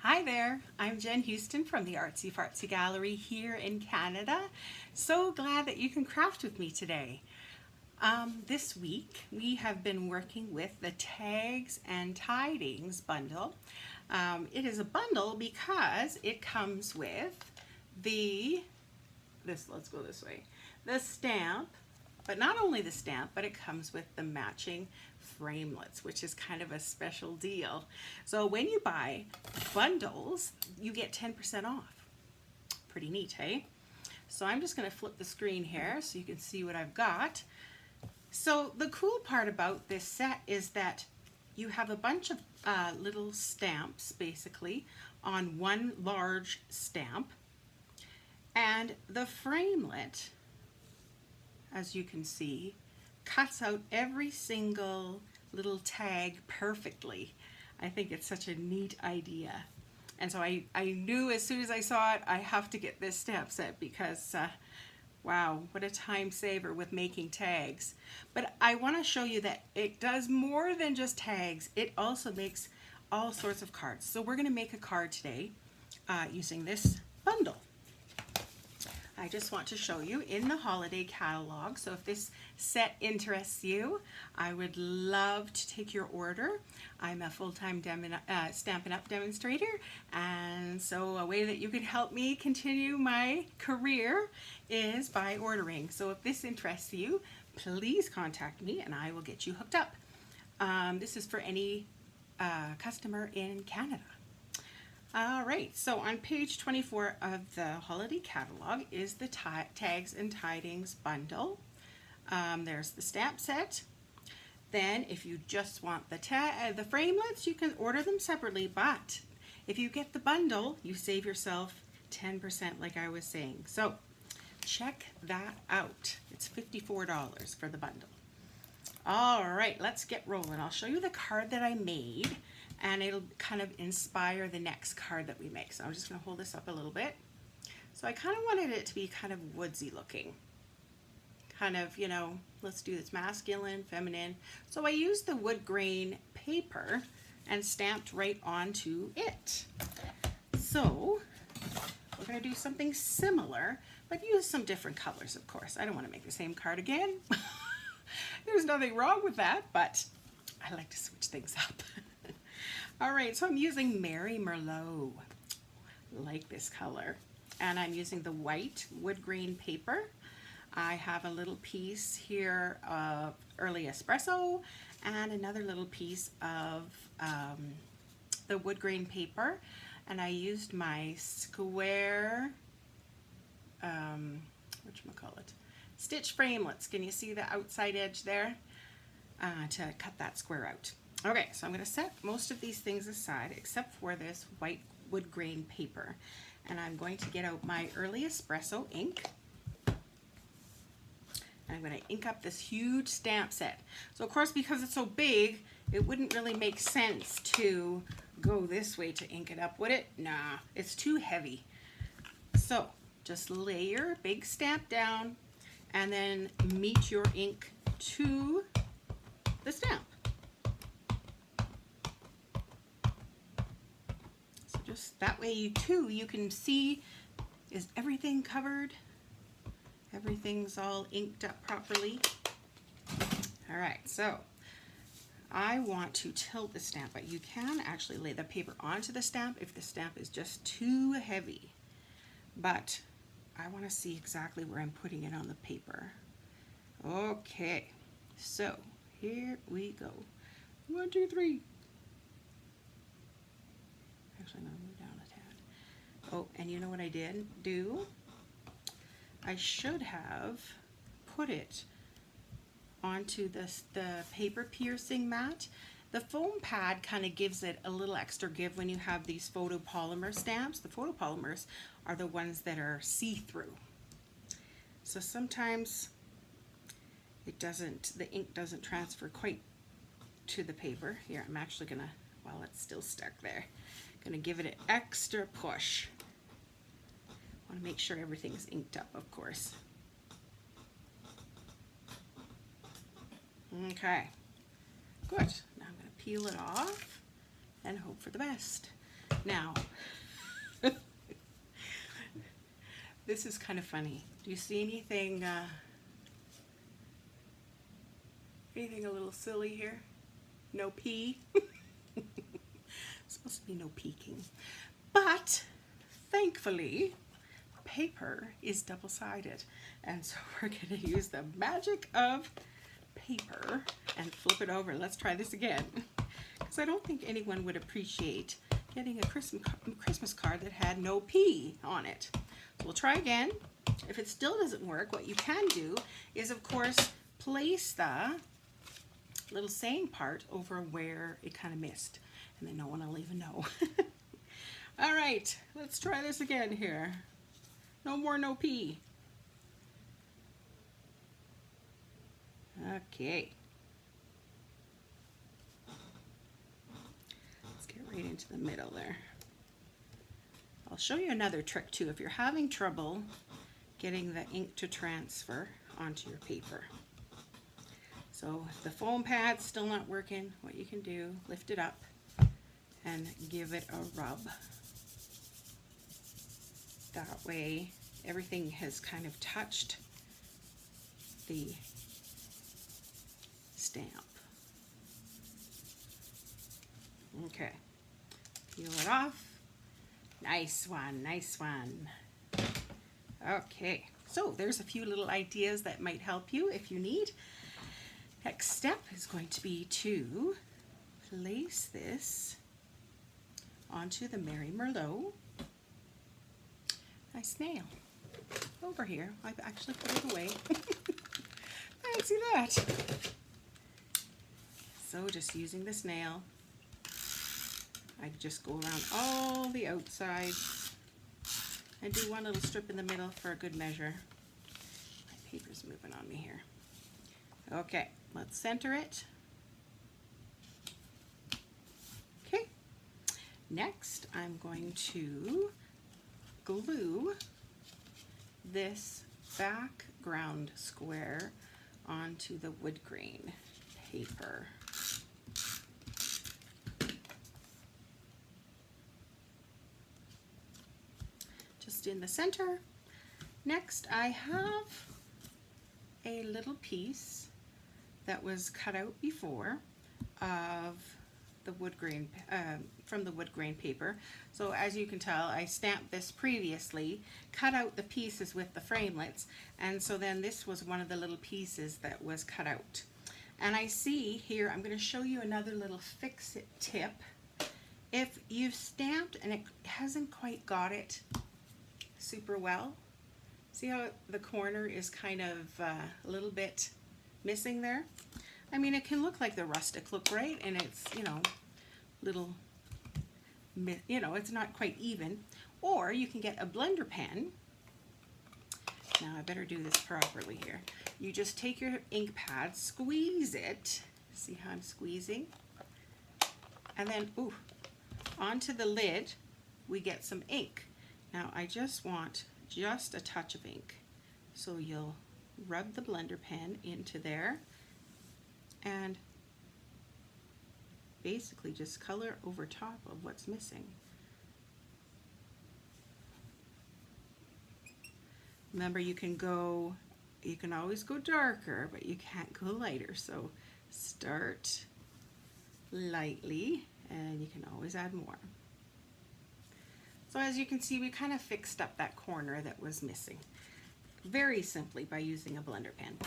Hi there, I'm Jen Houston from the Artsy Fartsy Gallery here in Canada. So glad that you can craft with me today. This week we have been working with the Tags and Tidings bundle. It is a bundle because it comes with the stamp, but not only the stamp, but it comes with the matching framelits, which is kind of a special deal. So when you buy bundles, you get 10% off. Pretty neat, hey? So I'm just going to flip the screen here so you can see what I've got. So the cool part about this set is that you have a bunch of little stamps basically on one large stamp, and the framelit, as you can see, cuts out every single little tag perfectly. I think it's such a neat idea. And so I knew as soon as I saw it, I have to get this stamp set because wow, what a time saver with making tags. But I want to show you that it does more than just tags. It also makes all sorts of cards. So we're going to make a card today using this bundle. I just want to show you in the holiday catalog. So if this set interests you, I would love to take your order. I'm a full-time Stampin' Up! Demonstrator, and so a way that you can help me continue my career is by ordering. So if this interests you, please contact me and I will get you hooked up. This is for any customer in Canada. All right, so on page 24 of the holiday catalog is the Tags and Tidings bundle. There's the stamp set. Then if you just want the framelits, you can order them separately, but if you get the bundle, you save yourself 10% like I was saying. So check that out. It's $54 for the bundle. All right, let's get rolling. I'll show you the card that I made, and it'll kind of inspire the next card that we make. So I'm just going to hold this up a little bit. So I kind of wanted it to be kind of woodsy looking. Kind of, you know, let's do this masculine, feminine. So I used the wood grain paper and stamped right onto it. So we're going to do something similar, but use some different colors, of course. I don't want to make the same card again. There's nothing wrong with that, but I like to switch things up. All right, so I'm using Mary Merlot. Like this color. And I'm using the white wood grain paper. I have a little piece here of early espresso and another little piece of the wood grain paper. And I used my square, whatchamacallit, stitch framelits. Can you see the outside edge there? To cut that square out. Okay, so I'm going to set most of these things aside except for this white wood grain paper. And I'm going to get out my early espresso ink. And I'm going to ink up this huge stamp set. So of course, because it's so big, it wouldn't really make sense to go this way to ink it up, would it? Nah, it's too heavy. So just lay your big stamp down and then meet your ink to the stamp. So just that way you can see, is everything covered? Everything's all inked up properly. All right, so I want to tilt the stamp, but you can actually lay the paper onto the stamp if the stamp is just too heavy. But I want to see exactly where I'm putting it on the paper. Okay, so here we go. 1, 2, 3. Actually, I'm going to move down a tad. Oh, and you know what I did do? I should have put it onto the paper piercing mat. The foam pad kind of gives it a little extra give when you have these photopolymer stamps. The photopolymers are the ones that are see-through. So sometimes the ink doesn't transfer quite to the paper. Here, I'm actually gonna, while it's still stuck there, gonna give it an extra push. Want to make sure everything's inked up, of course. Okay, good. Now I'm going to peel it off and hope for the best. Now, this is kind of funny. Do you see anything anything a little silly here? No pee? Supposed to be no peeking. But thankfully, paper is double-sided. And so we're going to use the magic of paper and flip it over. Let's try this again. Because I don't think anyone would appreciate getting a Christmas card that had no P on it. So we'll try again. If it still doesn't work, what you can do is, of course, place the little saying part over where it kind of missed. And then no one will even know. All right, let's try this again here. No more no P. Okay. Let's get right into the middle there. I'll show you another trick too if you're having trouble getting the ink to transfer onto your paper. So if the foam pad's still not working, what you can do, lift it up and give it a rub. That way everything has kind of touched the stamp. Okay, peel it off. Nice one, nice one. Okay, so there's a few little ideas that might help you if you need. Next step is going to be to place this onto the Merry Merlot. My snail over here. I've actually put it away. Fancy that. So just using the snail, I just go around all the outsides and do one little strip in the middle for a good measure. My paper's moving on me here. Okay, let's center it. Okay, next I'm going to glue this background square onto the wood grain paper. Just in the center. Next, I have a little piece that was cut out before of the wood grain, from the wood grain paper. So as you can tell, I stamped this previously, cut out the pieces with the framelits, and so then this was one of the little pieces that was cut out. And I see here, I'm going to show you another little fix-it tip. If you've stamped and it hasn't quite got it super well, see how the corner is kind of a little bit missing there? I mean, it can look like the rustic look, right? And it's, you know, little, you know, it's not quite even. Or you can get a blender pen. Now I better do this properly here. You just take your ink pad, squeeze it. See how I'm squeezing? And then, ooh, onto the lid, we get some ink. Now I just want just a touch of ink. So you'll rub the blender pen into there and basically just color over top of what's missing. Remember, you can always go darker, but you can't go lighter. So start lightly and you can always add more. So as you can see, we kind of fixed up that corner that was missing very simply by using a blender pen.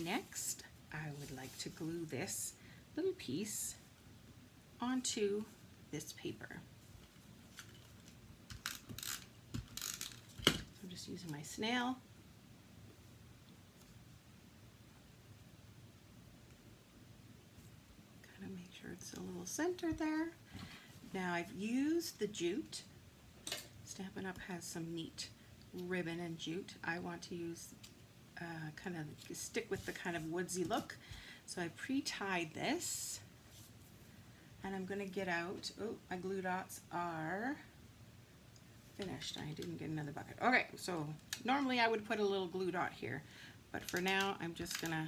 Next, I would like to glue this little piece onto this paper. So I'm just using my snail. Kind of make sure it's a little centered there. Now I've used the jute. Stampin' Up! Has some neat ribbon and jute. I want to use kind of stick with the kind of woodsy look. So I pre-tied this and I'm going to get out, oh, my glue dots are finished. I didn't get another bucket. Okay, so normally I would put a little glue dot here, but for now I'm just going to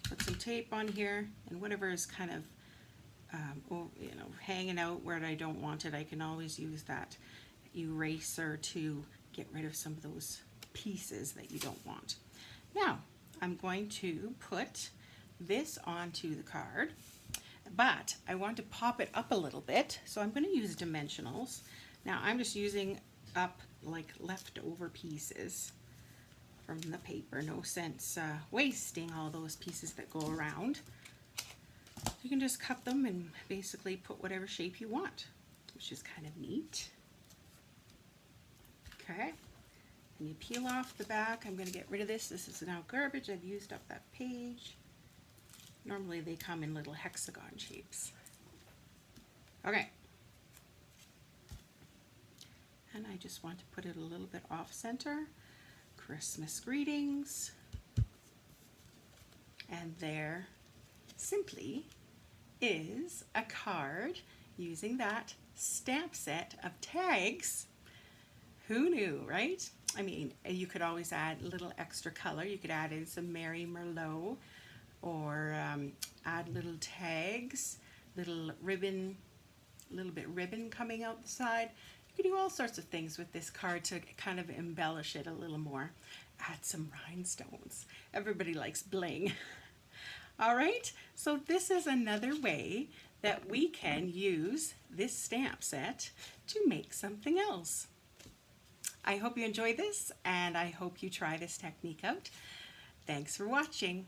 put some tape on here and whatever is kind of hanging out where I don't want it, I can always use that eraser to get rid of some of those pieces that you don't want. Now, I'm going to put this onto the card, but I want to pop it up a little bit, so I'm going to use dimensionals. Now, I'm just using up like leftover pieces from the paper. No sense wasting all those pieces that go around. You can just cut them and basically put whatever shape you want, which is kind of neat. Okay, and you peel off the back. I'm going to get rid of this. This is now garbage. I've used up that page. Normally they come in little hexagon shapes. Okay. And I just want to put it a little bit off center. Christmas greetings. And there simply is a card using that stamp set of tags. Who knew, right? I mean, you could always add a little extra color. You could add in some Merry Merlot, or add little tags, little ribbon, a little bit ribbon coming out the side. You can do all sorts of things with this card to kind of embellish it a little more. Add some rhinestones. Everybody likes bling. All right, so this is another way that we can use this stamp set to make something else. I hope you enjoy this, and I hope you try this technique out. Thanks for watching.